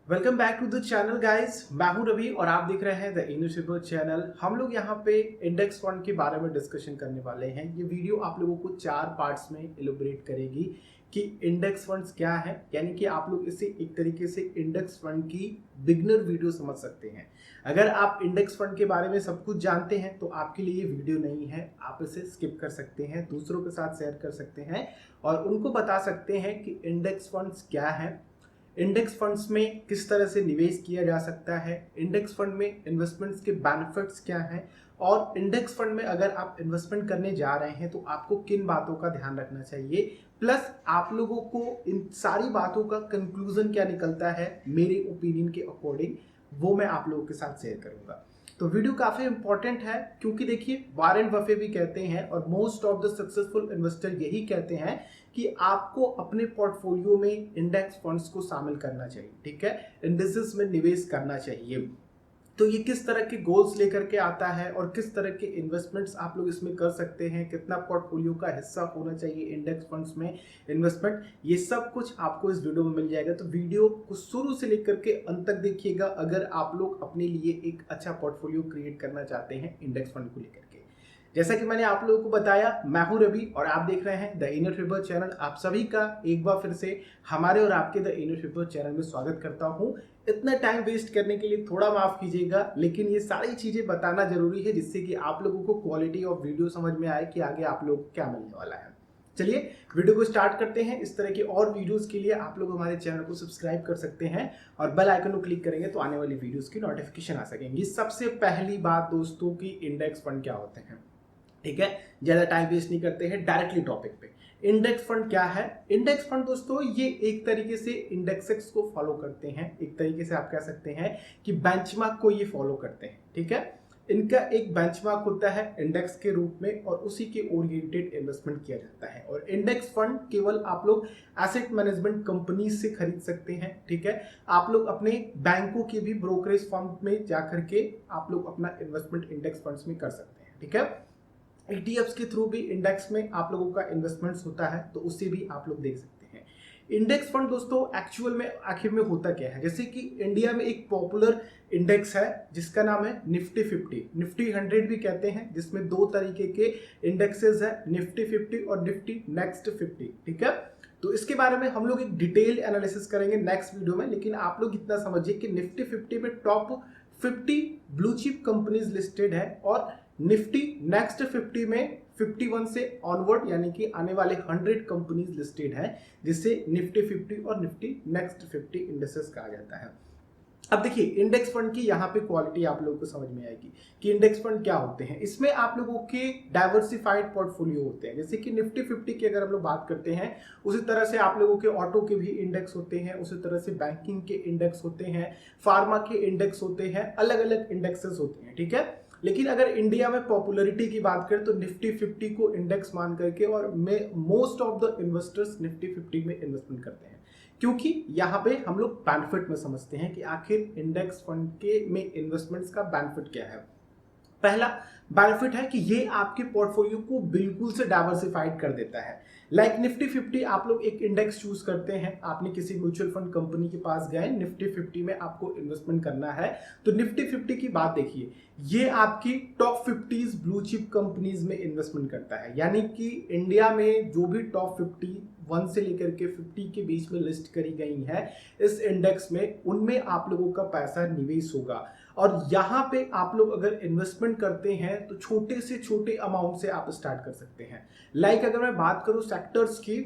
Welcome back to the channel guys. मैं हूं रवि और आप देख रहे हैं द इनिशिएटिव चैनल। हम लोग यहां पे इंडेक्स फंड के बारे में डिस्कशन करने वाले हैं। ये वीडियो आप लोगों को 4 पार्ट्स में एलोबरेट करेगी कि इंडेक्स फंड्स क्या है, यानी कि आप लोग इसे एक तरीके से इंडेक्स फंड की बिगनर वीडियो समझ सकते हैं। अगर आप इंडेक्स फंड के बारे में सब कुछ जानते हैं तो आपके लिए ये वीडियो नहीं है, आप इसे स्किप कर सकते हैं, दूसरों के साथ शेयर कर सकते हैं और उनको बता सकते हैं कि इंडेक्स फंड्स क्या है, इंडेक्स फंड्स में किस तरह से निवेश किया जा सकता है, इंडेक्स फंड में इन्वेस्टमेंट्स के बेनिफिट्स क्या हैं और इंडेक्स फंड में अगर आप इन्वेस्टमेंट करने जा रहे हैं तो आपको किन बातों का ध्यान रखना चाहिए, प्लस आप लोगों को इन सारी बातों का कंक्लूजन क्या निकलता है मेरे ओपिनियन के अकॉर्डिंग, वो मैं आप लोगों के साथ शेयर करूंगा। तो वीडियो काफी इंपॉर्टेंट है क्योंकि देखिए वॉरेन बफे भी कहते हैं और most of the successful investor यही कहते हैं कि आपको अपने पोर्टफोलियो में इंडेक्स फंड्स को शामिल करना चाहिए। ठीक है, इंडेक्सेस में निवेश करना चाहिए। तो ये किस तरह के गोल्स लेकर के आता है और किस तरह के इन्वेस्टमेंट्स आप लोग इसमें कर सकते हैं, कितना पोर्टफोलियो का हिस्सा होना चाहिए इंडेक्स फंड्स में इन्वेस्टमेंट, ये सब कुछ आपको इस वीडियो में मिल जाएगा। तो वीडियो को शुरू से लेकर के अंत तक देखिएगा अगर आप लोग अपने लिए एक अच्छा पोर्टफोलियो क्रिएट करना चाहते हैं इंडेक्स फंड को लेकर के। जैसा कि मैंने आप लोगों को बताया, मैं हूं रवि और आप देख रहे हैं द इनर ट्रिपल चैनल। आप सभी का एक बार फिर से हमारे और आपके द इनर ट्रिपल चैनल में स्वागत करता हूं। इतना टाइम वेस्ट करने के लिए थोड़ा माफ कीजिएगा, लेकिन ये सारी चीजें बताना जरूरी है जिससे कि आप लोगों को क्वालिटी ऑफ वीडियो समझ में आए कि आगे आप लोग को क्या मिलने वाला है। चलिए वीडियो को स्टार्ट करते हैं। इस तरह की और वीडियोस के लिए आप लोग हमारे चैनल को सब्सक्राइब कर सकते हैं और बेल आइकन को क्लिक करेंगे तो आने वाली वीडियोस की नोटिफिकेशन आ सकेंगी। सबसे पहली बात दोस्तों की इंडेक्स फंड क्या होते हैं। ठीक है, ज्यादा टाइम वेस्ट नहीं करते हैं, डायरेक्टली टॉपिक पे। इंडेक्स फंड क्या है? इंडेक्स फंड दोस्तों ये एक तरीके से इंडेक्सेस को फॉलो करते हैं, एक तरीके से आप कह सकते हैं कि बेंचमार्क को ये फॉलो करते हैं। ठीक है, इनका एक बेंचमार्क होता है इंडेक्स के रूप में और उसी के ओरिएंटेड इन्वेस्टमेंट किया जाता है। और इंडेक्स फंड केवल आप लोग एसेट मैनेजमेंट कंपनी से खरीद सकते हैं। ठीक है, आप लोग अपने बैंकों के भी ब्रोकरेज फर्म में जाकर के आप लोग अपना इन्वेस्टमेंट इंडेक्स फंड्स में कर सकते हैं। ठीक है, ETFs के थ्रू भी इंडेक्स में आप लोगों का इन्वेस्टमेंट्स होता है तो उससे भी आप लोग देख सकते हैं। इंडेक्स फंड दोस्तों एक्चुअल में आखिर में होता क्या है, जैसे कि इंडिया में एक पॉपुलर इंडेक्स है जिसका नाम है निफ्टी 50, निफ्टी 100 भी कहते हैं, जिसमें दो तरीके के इंडेक्सेस है, निफ्टी 50 और निफ्टी नेक्स्ट 50। ठीक है, तो इसके बारे में हम लोग एक डिटेल एनालिसिस करेंगे नेक्स्ट वीडियो में, लेकिन आप लोग इतना समझिए कि निफ्टी 50 में top 50 blue chip companies listed है और निफ्टी नेक्स्ट 50 में 51 से ऑनवर्ड यानी कि आने वाले 100 कंपनीज लिस्टेड है, जिससे निफ्टी 50 और निफ्टी नेक्स्ट 50 इंडेक्सेस कहा जाता है। अब देखिए इंडेक्स फंड की यहाँ पे क्वालिटी आप लोगों को समझ में आएगी कि इंडेक्स फंड क्या होते हैं। इसमें आप लोगों के डाइवर्सिफाइड पोर्टफोलियो होते हैं, जैसे कि निफ्टी 50 की अगर हम लोग बात करते हैं उसी तरह से आप लोगों के ऑटो के भी इंडेक्स होते हैं, उसी तरह से बैंकिंग के इंडेक्स होते हैं, फार्मा के इंडेक्स होते हैं, अलग अलग इंडेक्सेस होते हैं। ठीक है, लेकिन अगर इंडिया में पॉपुलरिटी की बात करें तो निफ्टी 50 को इंडेक्स मान करके और most of the investors Nifty 50 में इन्वेस्टमेंट करते हैं, क्योंकि यहाँ पे हम लोग बेनिफिट में समझते हैं कि आखिर इंडेक्स फंड के में इन्वेस्टमेंट्स का बेनिफिट क्या है। पहला बेनिफिट है कि ये आपके पोर्टफोलियो को बिल्कुल से डाइवर्सिफाइड कर देता है। लाइक निफ्टी 50 आप लोग एक इंडेक्स चूज करते हैं, आपने किसी म्यूचुअल फंड कंपनी के पास गए, निफ्टी 50 में आपको इन्वेस्टमेंट करना है, तो निफ्टी 50 की बात देखिए, ये आपकी टॉप 50 ब्लू चिप कंपनीज में इन्वेस्टमेंट करता है, यानी कि इंडिया में जो भी टॉप 50 1 से लेकर के 50 के बीच में लिस्ट करी गई है इस इंडेक्स में, उनमें आप लोगों का पैसा निवेश होगा। और यहाँ पे आप लोग अगर इन्वेस्टमेंट करते हैं तो छोटे से छोटे अमाउंट से आप स्टार्ट कर सकते हैं। लाइक अगर मैं बात करूं सेक्टर्स की,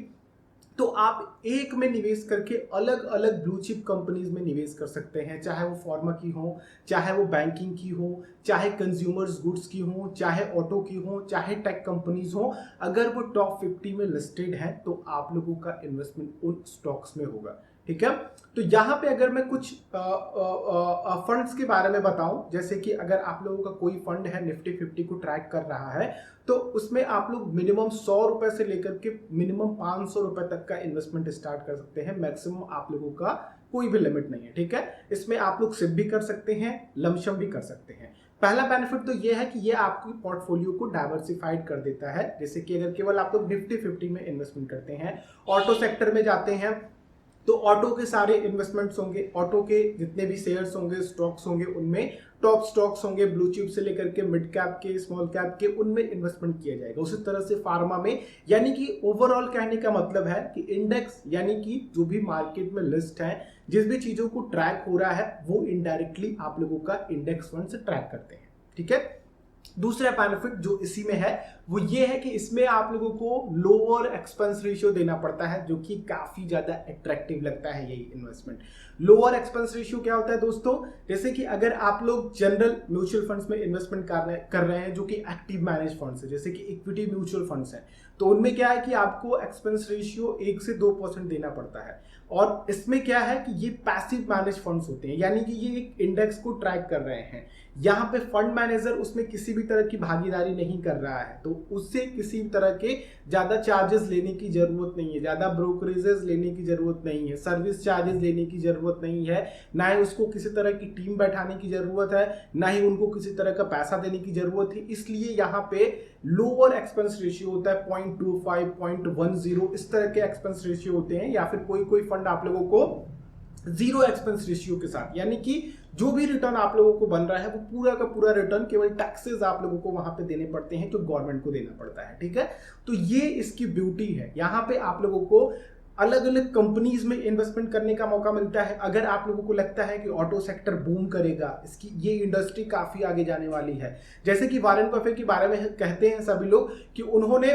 तो आप एक में निवेश करके अलग अलग ब्लू चिप कंपनीज में निवेश कर सकते हैं, चाहे वो फार्मा की हो, चाहे वो बैंकिंग की हो, चाहे कंज्यूमर्स गुड्स की हो, चाहे ऑटो की हो, चाहे टेक कंपनीज हो। अगर वो टॉप 50 में लिस्टेड है तो आप लोगों का इन्वेस्टमेंट उन स्टॉक्स में होगा। ठीक है, तो यहाँ पे अगर मैं कुछ फंड्स के बारे में बताऊं, जैसे कि अगर आप लोगों का कोई फंड है निफ्टी 50 को ट्रैक कर रहा है तो उसमें आप लोग मिनिमम 100 रुपए से लेकर के मिनिमम 500 रुपए तक का इन्वेस्टमेंट स्टार्ट कर सकते हैं। मैक्सिमम आप लोगों का कोई भी लिमिट नहीं है। ठीक है, इसमें आप लोग सिप भी कर सकते हैं, लमसम भी कर सकते हैं। पहला बेनिफिट तो ये है कि ये आपकी पोर्टफोलियो को डाइवर्सिफाइड कर देता है, जैसे कि अगर केवल आप लोग निफ्टी 50 में इन्वेस्टमेंट करते हैं, ऑटो सेक्टर में जाते हैं तो ऑटो के सारे इन्वेस्टमेंट्स होंगे, ऑटो के जितने भी शेयर्स होंगे, स्टॉक्स होंगे, उनमें टॉप स्टॉक्स होंगे, ब्लू चिप से लेकर के मिड कैप के, स्मॉल कैप के, उनमें इन्वेस्टमेंट किया जाएगा। उसी तरह से फार्मा में, यानी कि ओवरऑल कहने का मतलब है कि इंडेक्स यानी कि जो भी मार्केट में लिस्ट है, जिस भी चीजों को ट्रैक हो रहा है, वो इनडायरेक्टली आप लोगों का इंडेक्स फंड से ट्रैक करते हैं। ठीक है। दूसरा बेनिफिट जो इसी में है वो ये है कि इसमें आप लोगों को लोअर एक्सपेंस रेशियो देना पड़ता है, जो कि काफी ज्यादा अट्रैक्टिव लगता है यही इन्वेस्टमेंट। लोअर एक्सपेंस रेशियो क्या होता है दोस्तों? जैसे कि अगर आप लोग जनरल म्यूचुअल फंड्स में इन्वेस्टमेंट कर रहे हैं जो कि एक्टिव मैनेज फंड्स है, जैसे कि इक्विटी म्यूचुअल फंड्स है, तो उनमें क्या है कि आपको एक्सपेंस रेशियो 1 से 2% देना पड़ता है। और इसमें क्या है कि ये पैसिव मैनेज फंड्स होते हैं, यानी कि ये एक इंडेक्स को ट्रैक कर रहे हैं। यहाँ पे फंड मैनेजर उसमें किसी भी तरह की भागीदारी नहीं कर रहा है, तो उससे किसी भी तरह के ज्यादा चार्जेस लेने की जरूरत नहीं है, ज्यादा ब्रोकरेजेस लेने की जरूरत नहीं है, सर्विस चार्जेस लेने की जरूरत नहीं है, ना ही उसको किसी तरह की टीम बैठाने की जरूरत है, ना ही उनको किसी तरह का पैसा देने की जरूरत है। इसलिए यहाँ पे लोअर एक्सपेंस रेशियो होता है, 0.25, 0.10, इस तरह के एक्सपेंस रेशियो होते हैं। या फिर कोई फंड आप लोगों को जीरो एक्सपेंस रेशियो के साथ, यानी कि जो भी रिटर्न आप लोगों को बन रहा है वो पूरा का पूरा रिटर्न केवल टैक्सेस आप लोगों को वहां पे देने पड़ते हैं, जो गवर्नमेंट को देना पड़ता है। ठीक है। तो ये इसकी ब्यूटी है। यहाँ पे आप लोगों को अलग अलग कंपनीज में इन्वेस्टमेंट करने का मौका मिलता है। अगर आप लोगों को लगता है कि ऑटो सेक्टर बूम करेगा, इसकी ये इंडस्ट्री काफी आगे जाने वाली है, जैसे कि वॉरेन बफेट के बारे में कहते हैं सभी लोग कि उन्होंने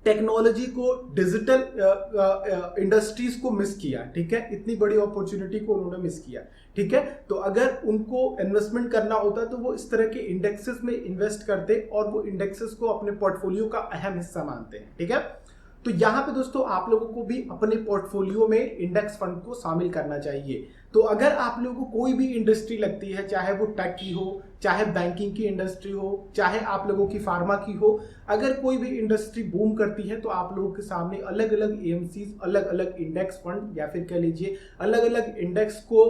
टेक्नोलॉजी को, डिजिटल इंडस्ट्रीज को मिस किया। ठीक है। इतनी बड़ी अपॉर्चुनिटी को उन्होंने मिस किया। ठीक है। तो अगर उनको इन्वेस्टमेंट करना होता तो वो इस तरह के इंडेक्सेस में इन्वेस्ट करते और वो इंडेक्सेस को अपने पोर्टफोलियो का अहम हिस्सा मानते हैं। ठीक है। तो यहाँ पे दोस्तों आप लोगों को भी अपने पोर्टफोलियो में इंडेक्स फंड को शामिल करना चाहिए। तो अगर आप लोगों को कोई भी इंडस्ट्री लगती है, चाहे वो टेक की हो, चाहे बैंकिंग की इंडस्ट्री हो, चाहे आप लोगों की फार्मा की हो, अगर कोई भी इंडस्ट्री बूम करती है तो आप लोगों के सामने अलग अलग एएमसीज, अलग अलग इंडेक्स फंड, या फिर कह लीजिए अलग अलग इंडेक्स को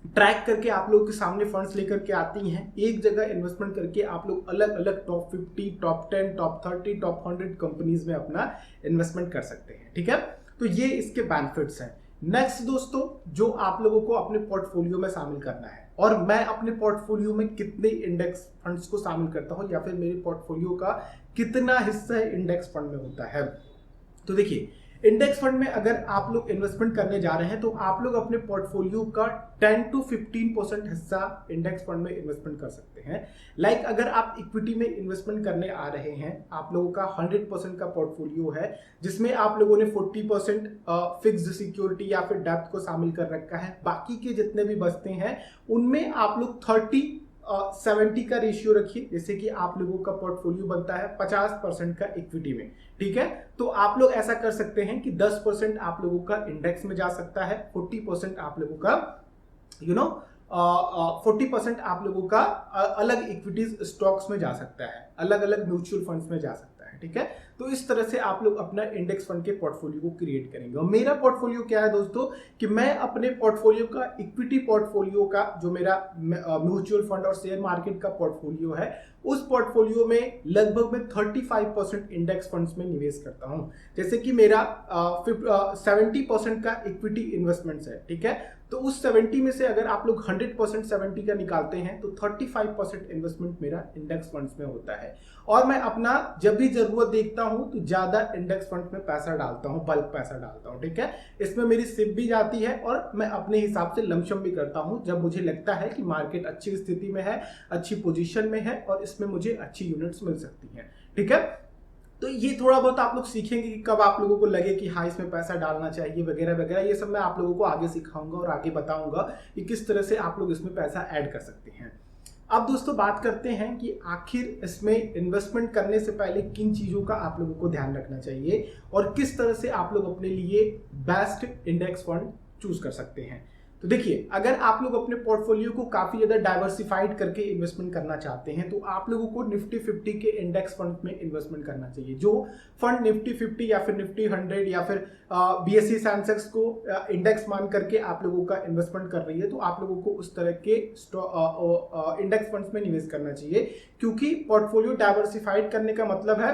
ट्रैक करके आप लोगों के सामने फंड्स लेकर के आती हैं। एक जगह इन्वेस्टमेंट करके आप लोग अलग अलग top 50, top 10, top 30, top 100 companies में अपना इन्वेस्टमेंट कर सकते हैं। ठीक है। तो ये इसके बेनिफिट्स हैं। नेक्स्ट दोस्तों, जो आप लोगों को अपने पोर्टफोलियो में शामिल करना है, और मैं अपने पोर्टफोलियो में कितने इंडेक्स फंड्स को शामिल करता हूं, या फिर मेरे पोर्टफोलियो का कितना हिस्सा इंडेक्स फंड में होता है। तो देखिए, इंडेक्स फंड में अगर आप लोग इन्वेस्टमेंट करने जा रहे हैं तो आप लोग अपने पोर्टफोलियो का 10 to 15% हिस्सा इंडेक्स फंड में इन्वेस्टमेंट कर सकते हैं। लाइक अगर आप इक्विटी में इन्वेस्टमेंट करने आ रहे हैं, आप लोगों का 100% का पोर्टफोलियो है, जिसमें आप लोगों ने 40% फिक्स्ड सिक्योरिटी या फिर डेब्ट को शामिल कर रखा है, बाकी के जितने भी बचते हैं उनमें आप लोग 30-70 का रेशियो रखिए। जैसे कि आप लोगों का पोर्टफोलियो बनता है 50% का इक्विटी में। ठीक है। तो आप लोग ऐसा कर सकते हैं कि 10% आप लोगों का इंडेक्स में जा सकता है, 40% आप लोगों का 40% आप लोगों का अलग इक्विटीज स्टॉक्स में जा सकता है, अलग अलग म्यूचुअल फंड्स में जा सकता है। ठीक है। तो इस तरह से आप लोग अपना इंडेक्स फंड के पोर्टफोलियो को क्रिएट करेंगे। और मेरा पोर्टफोलियो क्या है दोस्तों, कि मैं अपने पोर्टफोलियो का, इक्विटी पोर्टफोलियो का, जो मेरा म्यूचुअल फंड और शेयर मार्केट का पोर्टफोलियो है, उस पोर्टफोलियो में लगभग मैं 35% इंडेक्स फंड्स में निवेश करता हूं। जैसे कि मेरा 70% का इक्विटी इन्वेस्टमेंट्स है। ठीक है। तो उस 70 में से अगर आप लोग 100% 70 का निकालते हैं तो 35% इन्वेस्टमेंट मेरा इंडेक्स फंड्स में होता है। और मैं अपना जब भी जरूरत देखता हूं तो ज्यादा इंडेक्स फंड में पैसा डालता हूं, बल्क पैसा डालता हूं। ठीक है। इसमें मेरी सिप भी जाती है और मैं अपने हिसाब से लमसम भी करता हूं, जब मुझे लगता है कि मार्केट अच्छी स्थिति में है, अच्छी पोजीशन में है और इसमें मुझे अच्छी यूनिट्स मिल सकती हैं। ठीक है। तो ये थोड़ा बहुत आप लोग सीखेंगे कि कब आप लोगों को लगे कि हाँ इसमें पैसा डालना चाहिए वगैरह वगैरह। ये सब मैं आप लोगों को आगे सिखाऊंगा और आगे बताऊंगा कि किस तरह से आप लोग इसमें पैसा ऐड कर सकते हैं। अब दोस्तों बात करते हैं कि आखिर इसमें इन्वेस्टमेंट करने से पहले किन चीजों का आप लोगों को ध्यान रखना चाहिए और किस तरह से आप लोग अपने लिए बेस्ट इंडेक्स फंड चूज कर सकते हैं। तो देखिए, अगर आप लोग अपने पोर्टफोलियो को काफी ज्यादा डाइवर्सिफाइड करके इन्वेस्टमेंट करना चाहते हैं तो आप लोगों को निफ्टी 50 के इंडेक्स फंड में इन्वेस्टमेंट करना चाहिए। जो फंड निफ्टी 50 या फिर निफ्टी 100 या फिर बीएसई सेंसेक्स को इंडेक्स मान करके आप लोगों का इन्वेस्टमेंट कर रही है, तो आप लोगों को उस तरह के इंडेक्स फंड्स में निवेश करना चाहिए। क्योंकि पोर्टफोलियो डाइवर्सिफाइड करने का मतलब है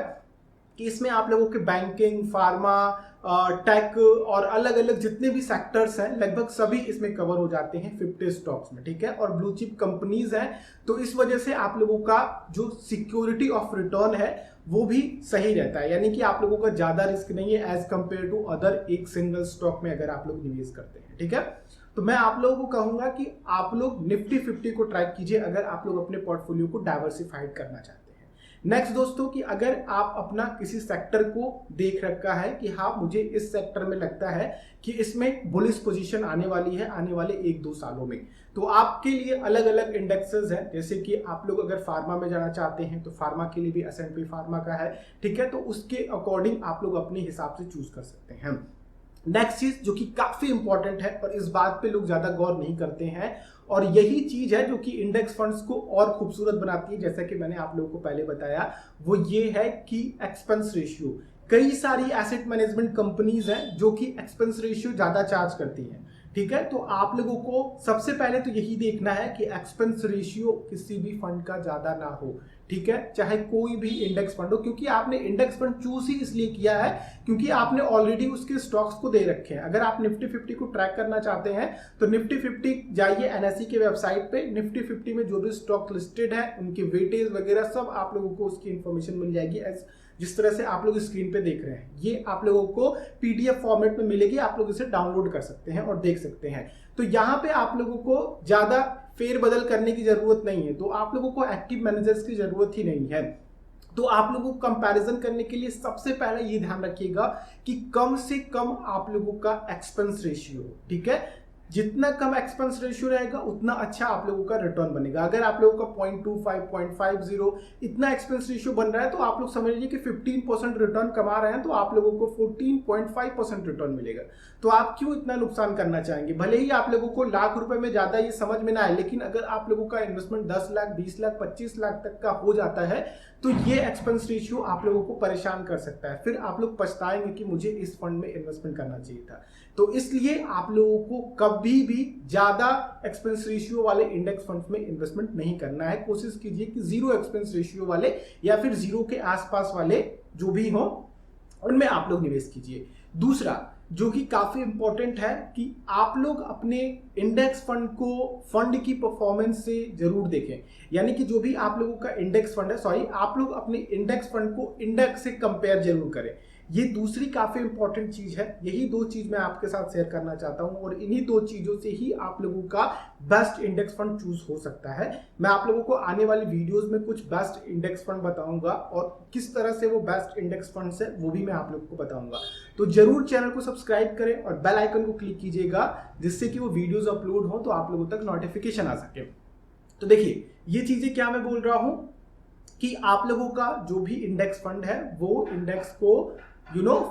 कि इसमें आप लोगों के बैंकिंग, फार्मा टेक और अलग अलग जितने भी सेक्टर्स हैं लगभग सभी इसमें कवर हो जाते हैं 50 स्टॉक्स में, ठीक है। और ब्लू चिप कंपनीज हैं, तो इस वजह से आप लोगों का जो सिक्योरिटी ऑफ रिटर्न है वो भी सही रहता है, यानी कि आप लोगों का ज्यादा रिस्क नहीं है एज कंपेयर टू अदर एक सिंगल स्टॉक में अगर आप लोग निवेश करते हैं, ठीक है। तो मैं आप लोगों को कहूंगा कि आप लोग निफ्टी 50 को ट्रैक कीजिए अगर आप लोग अपने पोर्टफोलियो को डाइवर्सिफाइड करना चाहते हैं। नेक्स्ट दोस्तों कि अगर आप अपना किसी सेक्टर को देख रखा है कि हाँ मुझे इस सेक्टर में लगता है कि इसमें बुलिश पोजीशन आने वाली है आने वाले 1-2 सालों में, तो आपके लिए अलग अलग इंडेक्सेस हैं। जैसे कि आप लोग अगर फार्मा में जाना चाहते हैं तो फार्मा के लिए भी S&P फार्मा का है, ठीक है। तो उसके अकॉर्डिंग आप लोग अपने हिसाब से चूज कर सकते हैं। नेक्स्ट चीज जो कि काफी इंपॉर्टेंट है और इस बात पे लोग ज्यादा गौर नहीं करते हैं, और यही चीज है जो कि इंडेक्स फंड्स को और खूबसूरत बनाती है, जैसा कि मैंने आप लोगों को पहले बताया, वो ये है कि एक्सपेंस रेशियो। कई सारी एसेट मैनेजमेंट कंपनीज हैं जो कि एक्सपेंस रेशियो ज्यादा चार्ज करती हैं, ठीक है। तो आप लोगों को सबसे पहले तो यही देखना है कि एक्सपेंस रेशियो किसी भी फंड का ज्यादा ना हो, ठीक है, चाहे कोई भी इंडेक्स फंड हो, क्योंकि आपने इंडेक्स फंड चूज ही इसलिए किया है क्योंकि आपने ऑलरेडी उसके स्टॉक्स को दे रखे हैं। अगर आप निफ्टी 50 को ट्रैक करना चाहते हैं तो निफ्टी 50 जाइए NSE के वेबसाइट पे, निफ्टी 50 में जो भी स्टॉक लिस्टेड है उनके वेटेज वगैरह सब आप लोगों को उसकी इंफॉर्मेशन मिल जाएगी जिस तरह से आप लोग स्क्रीन पे देख रहे हैं। ये आप लोगों को PDF फॉर्मेट में मिलेगी, आप लोग इसे डाउनलोड कर सकते हैं और देख सकते हैं। तो यहाँ पे आप लोगों को ज्यादा फेरबदल करने की जरूरत नहीं है, तो आप लोगों को एक्टिव मैनेजर्स की जरूरत ही नहीं है। तो आप लोगों को कंपैरिजन करने के लिए सबसे पहले ये ध्यान रखिएगा कि कम से कम आप लोगों का एक्सपेंस रेशियो, ठीक है, जितना कम एक्सपेंस रेशियो रहेगा उतना अच्छा आप लोगों का रिटर्न बनेगा। अगर आप लोगों का 0.25, 0.50 इतना एक्सपेंस रेशियो बन रहा है तो आप लोग समझ लीजिए कि 15% रिटर्न कमा रहे हैं, तो आप लोगों को 14.5% रिटर्न मिलेगा। तो आप क्यों इतना नुकसान करना चाहेंगे? भले ही आप लोगों को लाख रुपए में ज्यादा ये समझ में ना आए, लेकिन अगर आप लोगों का इन्वेस्टमेंट 10 लाख, 20 लाख, 25 लाख तक का हो जाता है तो ये एक्सपेंस रेशियो आप लोगों को परेशान कर सकता है। फिर आप लोग पछताएंगे कि मुझे इस फंड में इन्वेस्टमेंट करना चाहिए था। तो इसलिए आप लोगों को कभी भी ज्यादा एक्सपेंस रेशियो वाले इंडेक्स फंड्स में इन्वेस्टमेंट नहीं करना है। कोशिश कीजिए कि 0 एक्सपेंस रेशियो वाले या फिर 0 के आसपास वाले जो भी हो उनमें आप लोग निवेश कीजिए। दूसरा जो कि काफी इंपॉर्टेंट है कि आप लोग अपने इंडेक्स फंड को फंड की परफॉर्मेंस से जरूर देखें, यानी कि जो भी आप लोगों का इंडेक्स फंड है, आप लोग अपने इंडेक्स फंड को इंडेक्स से कंपेयर जरूर करें। ये दूसरी काफी इंपॉर्टेंट चीज है। यही 2 चीज मैं आपके साथ शेयर करना चाहता हूं और इन्हीं 2 चीजों से ही आप लोगों का बेस्ट इंडेक्स फंड चूज हो सकता है। मैं आप लोगों को आने वाली वीडियोस में कुछ बेस्ट इंडेक्स फंड बताऊंगा और किस तरह से वो बेस्ट इंडेक्स फंड्स है वो भी मैं आप लोगों को बताऊंगा। तो जरूर चैनल को सब्सक्राइब करें और बेल आइकन को क्लिक कीजिएगा, जिससे कि वो वीडियोस अपलोड हो तो आप लोगों तक नोटिफिकेशन आ सके। तो देखिए ये चीजें क्या मैं बोल रहा हूं कि आप लोगों का जो भी इंडेक्स फंड है वो इंडेक्स को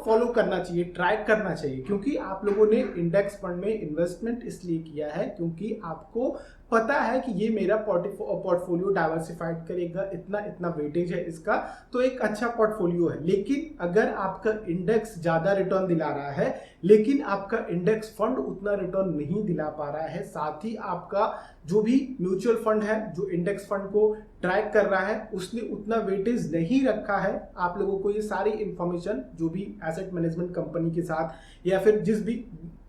फॉलो करना चाहिए, ट्रैक करना चाहिए, क्योंकि आप लोगों ने इंडेक्स फंड में इन्वेस्टमेंट इसलिए किया है क्योंकि आपको पता है कि ये मेरा पोर्टफोलियो डाइवर्सिफाइड करेगा, इतना इतना वेटेज है इसका, तो एक अच्छा पोर्टफोलियो है। लेकिन अगर आपका इंडेक्स ज्यादा रिटर्न दिला रहा है लेकिन आपका इंडेक्स फंड उतना रिटर्न नहीं दिला पा रहा है, साथ ही आपका जो भी म्यूचुअल फंड है जो इंडेक्स फंड को ट्रैक कर रहा है उसने उतना वेटेज नहीं रखा है, आप लोगों को ये सारी इंफॉर्मेशन जो भी एसेट मैनेजमेंट कंपनी के साथ या फिर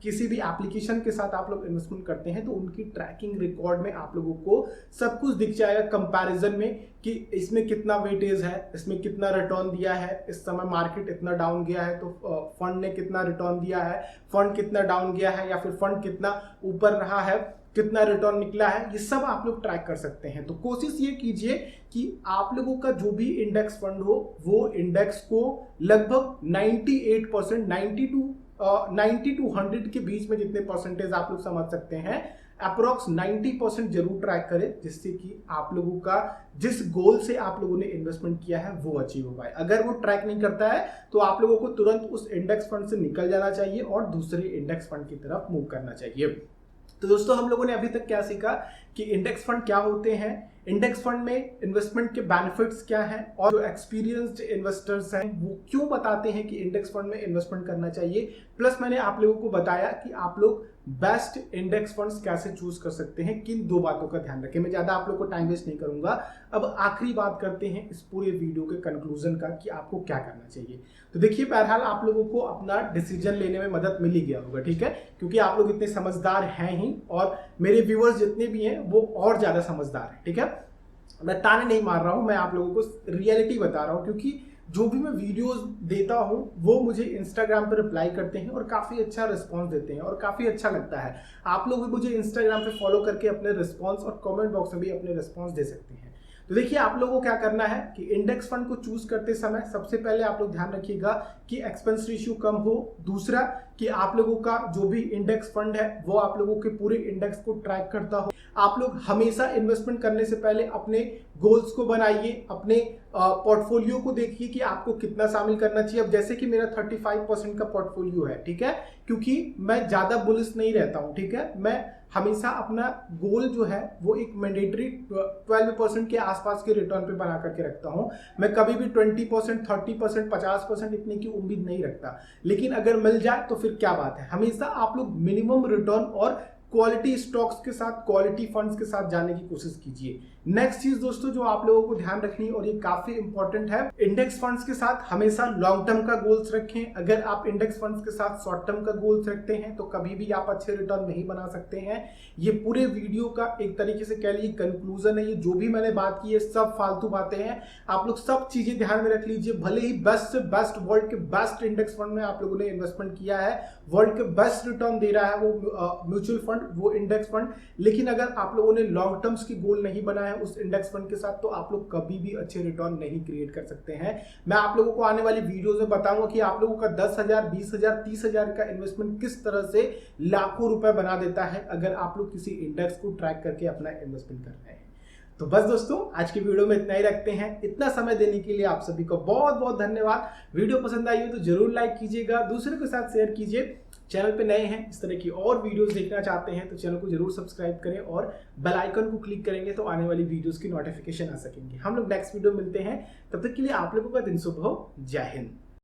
किसी भी एप्लीकेशन के साथ आप लोग इन्वेस्टमेंट करते हैं तो उनकी ट्रैकिंग रिकॉर्ड में आप लोगों को सब कुछ दिख जाएगा कंपैरिजन में कि इसमें कितना वेटेज है, इसमें कितना रिटर्न दिया है, इस समय मार्केट इतना डाउन गया है तो फंड ने कितना रिटर्न दिया है, फंड कितना डाउन गया है या फिर फंड कितना ऊपर रहा है, कितना रिटर्न निकला है, ये सब आप लोग ट्रैक कर सकते हैं। तो कोशिश ये कीजिए कि आप लोगों का जो भी इंडेक्स फंड हो वो इंडेक्स को लगभग 98%, 90 to 100 के बीच में जितने परसेंटेज आप लोग समझ सकते हैं अप्रोक्स 90% जरूर ट्रैक करें, जिससे कि आप लोगों का जिस गोल से आप लोगों ने इन्वेस्टमेंट किया है वो अचीव हो पाए। अगर वो ट्रैक नहीं करता है तो आप लोगों को तुरंत उस इंडेक्स फंड से निकल जाना चाहिए और दूसरे इंडेक्स फंड की तरफ मूव करना चाहिए। तो दोस्तों हम लोगों ने अभी तक क्या सीखा कि इंडेक्स फंड क्या होते हैं, इंडेक्स फंड में इन्वेस्टमेंट के बेनिफिट्स क्या हैं और जो एक्सपीरियंस्ड इन्वेस्टर्स हैं वो क्यों बताते हैं कि इंडेक्स फंड में इन्वेस्टमेंट करना चाहिए। प्लस मैंने आप लोगों को बताया कि आप लोग बेस्ट इंडेक्स फंड्स कैसे चूज कर सकते हैं, किन 2 बातों का ध्यान रखें। मैं ज्यादा आप लोग को टाइम वेस्ट नहीं करूंगा। अब आखिरी बात करते हैं इस पूरे वीडियो के कंक्लूजन का कि आपको क्या करना चाहिए। तो देखिए, बहरहाल आप लोगों को अपना डिसीजन लेने में मदद मिल ही गया होगा, ठीक है, क्योंकि आप लोग इतने समझदार हैं ही और मेरे व्यूअर्स जितने भी हैं वो और ज्यादा समझदार हैं, ठीक है। मैं ताने नहीं मार रहा हूं, मैं आप लोगों को रियलिटी बता रहा हूं, क्योंकि जो भी मैं वीडियोस देता हूं वो मुझे इंस्टाग्राम पर रिप्लाई करते हैं और काफी अच्छा रिस्पांस देते हैं और काफी अच्छा लगता है। आप लोग भी मुझे इंस्टाग्राम पे फॉलो करके अपने रिस्पांस और कमेंट बॉक्स में भी अपने रिस्पांस दे सकते हैं। तो देखिए, आप लोगों को क्या करना है कि इंडेक्स फंड को चूज करते समय सबसे पहले आप लोग ध्यान रखिएगा कि एक्सपेंस रेशियो कम हो। दूसरा कि आप लोगों का जो भी इंडेक्स फंड है वो आप लोगों के पूरे इंडेक्स को ट्रैक करता हो। आप लोग हमेशा इन्वेस्टमेंट करने से पहले अपने गोल्स को बनाइए, अपने पोर्टफोलियो को देखिए कि आपको कितना शामिल करना चाहिए। अब जैसे कि मेरा 35% का पोर्टफोलियो है, ठीक है, क्योंकि मैं ज्यादा बुलिश नहीं रहता हूं, ठीक है। मैं हमेशा अपना गोल जो है वो एक मैंडेटरी 12% के आसपास के रिटर्न पे बना करके रखता हूं। मैं कभी भी 20%, 30%, 50% इतने की उम्मीद नहीं रखता, लेकिन अगर मिल जाए तो फिर क्या बात है। हमेशा आप लोग मिनिमम रिटर्न और क्वालिटी स्टॉक्स के साथ, क्वालिटी फंड्स के साथ जाने की कोशिश कीजिए। नेक्स्ट चीज दोस्तों जो आप लोगों को ध्यान रखनी है और ये काफी इंपॉर्टेंट है, इंडेक्स फंड्स के साथ हमेशा लॉन्ग टर्म का गोल्स रखें। अगर आप इंडेक्स फंड्स के साथ शॉर्ट टर्म का गोल्स रखते हैं तो कभी भी आप अच्छे रिटर्न नहीं बना सकते हैं। ये पूरे वीडियो का एक तरीके से कह लीजिए कंक्लूजन है। ये जो भी मैंने बात की है सब फालतू बातें हैं। आप लोग सब चीजें ध्यान में रख लीजिए। भले ही बेस्ट से बेस्ट, वर्ल्ड के बेस्ट इंडेक्स फंड में आप लोगों ने इन्वेस्टमेंट किया है, वर्ल्ड के बेस्ट रिटर्न दे रहा है वो म्यूचुअल फंड, वो इंडेक्स फंड, लेकिन अगर आप लोगों ने लॉन्ग टर्म्स की गोल नहीं बनाया उस इंडेक्स फंड के साथ तो आप लोग कभी भी अच्छे रिटर्न नहीं क्रिएट कर सकते हैं। मैं आप लोगों को आने वाली वीडियोस में बताऊंगा कि आप लोगों का 10,000, 20,000, 30,000 का इन्वेस्टमेंट किस तरह से लाखों रुपए बना देता है अगर आप लोग किसी इंडेक्स को ट्रैक करके अपना इन्वेस्टमेंट कर रहे हैं। तो बस दोस्तों, आज की वीडियो में इतना ही रखते हैं। इतना समय देने के लिए आप सभी को बहुत बहुत धन्यवाद। वीडियो पसंद आई हो तो जरूर लाइक कीजिएगा, दूसरे के साथ शेयर कीजिए। चैनल पे नए हैं, इस तरह की और वीडियोस देखना चाहते हैं तो चैनल को जरूर सब्सक्राइब करें और बेल आइकन को क्लिक करेंगे तो आने वाली वीडियोस की नोटिफिकेशन आ सकेंगे। हम लोग नेक्स्ट वीडियो मिलते हैं, तब तक के लिए आप लोगों का दिन शुभ हो। जय हिंद।